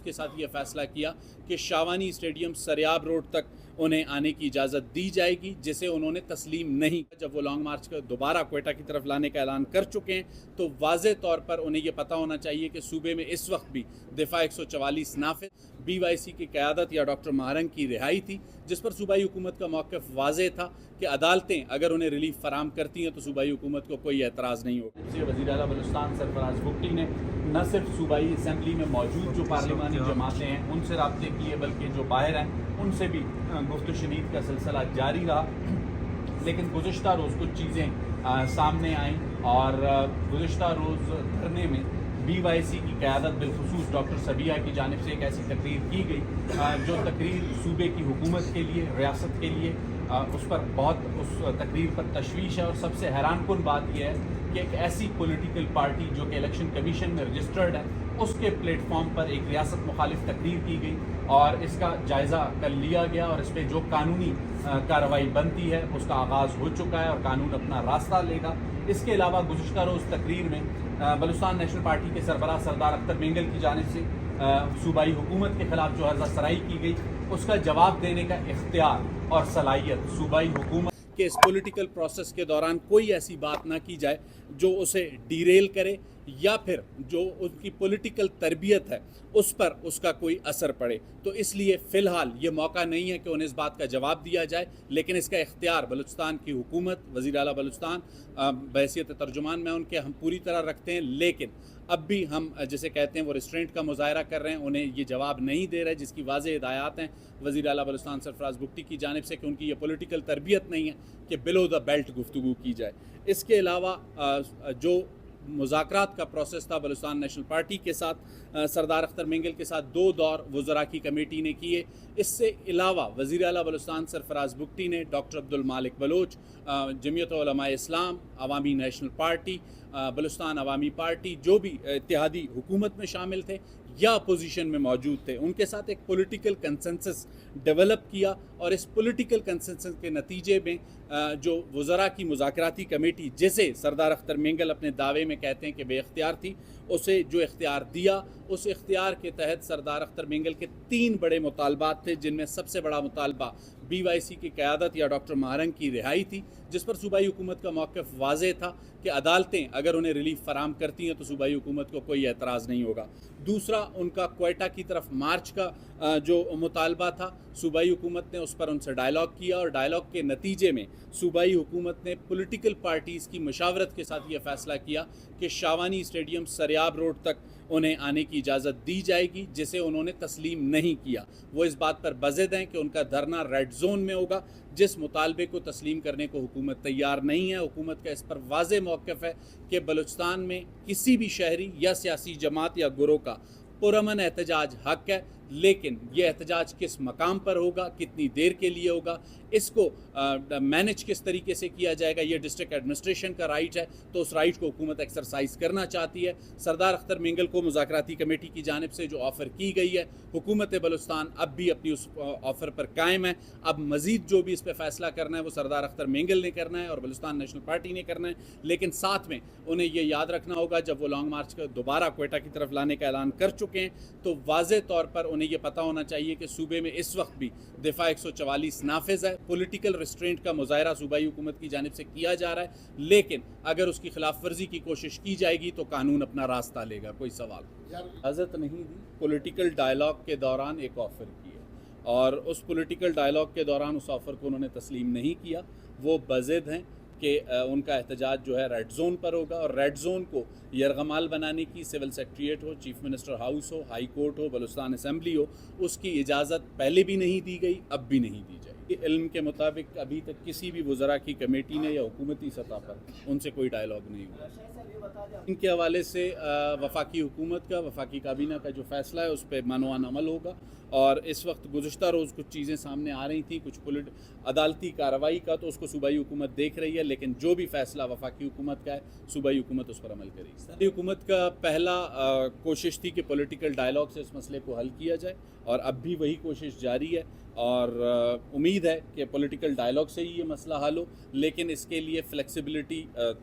के साथ ये फैसला किया कि शावानी स्टेडियम सरियाब रोड तक उन्हें आने की इजाज़त दी जाएगी, जिसे उन्होंने तस्लीम नहीं। जब वो लॉन्ग मार्च को दोबारा क्वेटा की तरफ लाने का ऐलान कर चुके हैं तो वाज़े तौर पर उन्हें ये पता होना चाहिए कि सूबे में इस वक्त भी दिफा 144 नाफिज, BYC की क़यादत या डॉक्टर महारंग की रिहाई थी, जिस पर सूबाई हुकूमत का मौक़िफ़ वाज़े था कि अदालतें अगर उन्हें रिलीफ फराम करती हैं तो सूबाई हुकूमत को कोई एतराज़ नहीं होगा। वज़ीर आला बलूचिस्तान सरफराज बुगटी ने न सिर्फ सूबाई असम्बली में मौजूद जो पार्लिमानी जमातें हैं उनसे रब्ते किए, बल्कि जो बाहर हैं उनसे भी गुफ्त शनीद का सिलसिला जारी रहा। लेकिन गुज़िश्ता रोज़ कुछ चीज़ें सामने आईं और गुज़िश्ता रोज़ धरने में BYC की क़यादत बिलखुसूस डॉक्टर सबिया की जानिब से एक ऐसी तकरीर की गई जो तकरीर सूबे की हुकूमत के लिए, रियासत के लिए उस पर बहुत उस तकरीर पर तशवीश है। और सबसे हैरानकुन बात यह है कि एक ऐसी पॉलिटिकल पार्टी जो कि इलेक्शन कमीशन में रजिस्टर्ड है उसके प्लेटफॉर्म पर एक रियासत मुखालिफ तकरीर की गई और इसका जायज़ा कर लिया गया और इस पर जो कानूनी कार्रवाई बनती है उसका आगाज़ हो चुका है और कानून अपना रास्ता लेगा। इसके अलावा गुज़िश्ता रोज़ तकरीर में बलूचिस्तान नेशनल पार्टी के सरबराह सरदार अख्तर मेंगल की जानिब से सूबाई हुकूमत के ख़िलाफ़ जो हर्जा सराई की गई उसका जवाब देने का इख्तियार और सलाहियत सूबाई हुकूमत कि इस पॉलिटिकल प्रोसेस के दौरान कोई ऐसी बात ना की जाए जो उसे डीरेल करे या फिर जो उनकी पॉलिटिकल तरबियत है उस पर उसका कोई असर पड़े। तो इसलिए फ़िलहाल ये मौका नहीं है कि उन्हें इस बात का जवाब दिया जाए, लेकिन इसका इख्तियार बलूचिस्तान की हुकूमत, वज़ीर आला बलूचिस्तान बहैसियत तर्जुमान में उनके हम पूरी तरह रखते हैं। लेकिन अब भी हम जिसे कहते हैं वो रिस्ट्रेंट का मुज़ाहरा कर रहे हैं, उन्हें ये जवाब नहीं दे रहे, जिसकी वाज़ेह हिदायत हैं वज़ीर आला बलूचिस्तान सरफराज बुगटी की जानिब से कि उनकी ये पॉलिटिकल तरबियत नहीं है कि बिलो द बेल्ट गुफ्तगू की जाए। इसके अलावा जो मुज़ाकरात का प्रोसेस था बलूचिस्तान नेशनल पार्टी के साथ सरदार अख्तर मेंगल के साथ 2 दौर वज़रा की कमेटी ने किए। इससे अलावा वज़ीर आला बलूचिस्तान सरफराज बुगटी ने डॉक्टर अब्दुल मालिक बलोच, जमीयत उलमा इस्लाम, अवामी नेशनल पार्टी, बलूचिस्तान अवामी पार्टी जो भी इत्तेहादी हुकूमत में शामिल थे या अपोजिशन में मौजूद थे, उनके साथ एक पॉलिटिकल कंसेंसस डेवलप किया और इस पॉलिटिकल कंसेंसस के नतीजे में जो वज़रा की मुज़ाकराती कमेटी, जिसे सरदार अख्तर मेंगल अपने दावे में कहते हैं कि बेख्तियार थी, उसे जो इख्तियार दिया उस इख्तियार के तहत सरदार अख्तर मेंगल के 3 बड़े मुतालबात थे, जिनमें सबसे बड़ा मुतालबा BYC की क़यादत या डॉक्टर महारंग की रिहाई थी, जिस पर सूबाई हुकूमत का मौक़िफ़ वाज़े था कि अदालतें अगर उन्हें रिलीफ फराम करती हैं तो सूबाई हुकूमत को कोई एतराज़ नहीं होगा। दूसरा, उनका क्वेटा की तरफ मार्च का जो मुतालबा था, सूबाई हुकूमत ने उस पर उनसे डायलॉग किया और डायलॉग के नतीजे में सूबाई हुकूमत ने पॉलिटिकल पार्टीज़ की मशावरत के साथ ये फ़ैसला किया कि शावानी स्टेडियम सरियाब रोड तक उन्हें आने की इजाज़त दी जाएगी, जिसे उन्होंने तस्लीम नहीं किया। वो इस बात पर बज़िद हैं कि उनका धरना रेड जोन में होगा, जिस मुतालबे को तस्लीम करने को हुकूमत तैयार नहीं है। हुकूमत का इस पर वाज़े मौक़िफ़ है कि बलूचिस्तान में किसी भी शहरी या सियासी जमात या गुरोह का पुरअमन एहतजाज हक़ है, लेकिन ये एहतजाज किस मकाम पर होगा, कितनी देर के लिए होगा, इसको मैनेज किस तरीके से किया जाएगा, ये डिस्ट्रिक्ट एडमिनिस्ट्रेशन का राइट है, तो उस राइट को हुकूमत एक्सरसाइज करना चाहती है। सरदार अख्तर मेंगल को मुज़ाकराती कमेटी की जानिब से जो ऑफ़र की गई है, हुकूमत बलूचिस्तान अब भी अपनी उस ऑफ़र पर कायम है। अब मज़ीद जो भी इस पर फ़ैसला करना है वो सरदार अख्तर मेंगल ने करना है और बलूचिस्तान नेशनल पार्टी ने करना है, लेकिन साथ में उन्हें ये याद रखना होगा जब वो लॉन्ग मार्च को दोबारा क्वेटा की तरफ लाने का ऐलान कर चुके हैं तो वाज़े तौर पर उन्हें ये पता होना चाहिए कि सूबे में इस वक्त भी दिफा 144 नाफिज है। पॉलिटिकल रिस्ट्रेंट का मुज़ाहरा सूबाई हुकूमत की जानिब से किया जा रहा है, लेकिन अगर उसकी खिलाफ वर्जी की कोशिश की जाएगी तो कानून अपना रास्ता लेगा। कोई सवाल इजाज़त नहीं दी। पॉलिटिकल डायलॉग के दौरान एक ऑफ़र की है और उस पॉलिटिकल डायलॉग के दौरान उस ऑफ़र को उन्होंने तस्लीम नहीं किया। वो बज़िद हैं कि उनका एहतजाज जो है रेड जोन पर होगा और रेड जोन को यरगमाल बनाने की सिविल सेक्रेटरीट हो, चीफ मिनिस्टर हाउस हो, हाई कोर्ट हो, बलूचिस्तान असम्बली हो, उसकी इजाज़त पहले भी नहीं दी गई, अब भी नहीं दी जाएगी। इल्म के मुताबिक अभी तक किसी भी वज़रा की कमेटी ने या हुकूमती सतह पर उनसे कोई डायलॉग नहीं हुआ। इनके हवाले से वफाकी हुकूमत का, वफाकी काबीना का जो फ़ैसला है उस पर मानवान अमल होगा। और इस वक्त गुज़िश्ता रोज़ कुछ चीज़ें सामने आ रही थी, कुछ अदालती कार्रवाई का, तो उसको सूबाई हुकूमत देख रही है, लेकिन जो भी फ़ैसला वफाकी हुकूमत का है सूबाई हुकूमत उस पर अमल करेगी। हुकूमत का पहला कोशिश थी कि पॉलिटिकल डायलॉग से इस मसले को हल किया जाए और अब भी वही कोशिश जारी है और उम्मीद उम्मीद है कि पॉलिटिकल डायलॉग से ही ये मसला हल हो, लेकिन इसके लिए फ़्लेक्सिबिलिटी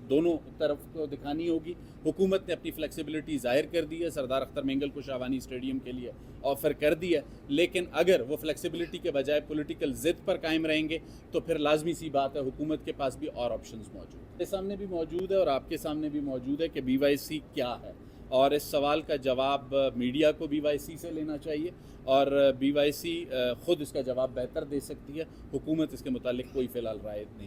दोनों तरफ को दिखानी होगी। हुकूमत ने अपनी फ़्लेक्सिबिलिटी ज़ाहिर कर दी है, सरदार अख्तर मेंगल को शाहवानी स्टेडियम के लिए ऑफ़र कर दिया है, लेकिन अगर वो फ़्लेक्सिबिलिटी के बजाय पॉलिटिकल ज़िद पर कायम रहेंगे तो फिर लाजमी सी बात है हुकूमत के पास भी और ऑप्शंस मौजूद हैं। मेरे सामने भी मौजूद है और आपके सामने भी मौजूद है कि BYC क्या है, और इस सवाल का जवाब मीडिया को BYC से लेना चाहिए और BYC ख़ुद इसका जवाब बेहतर दे सकती है। हुकूमत इसके मुतालिक कोई फ़िलहाल राय नहीं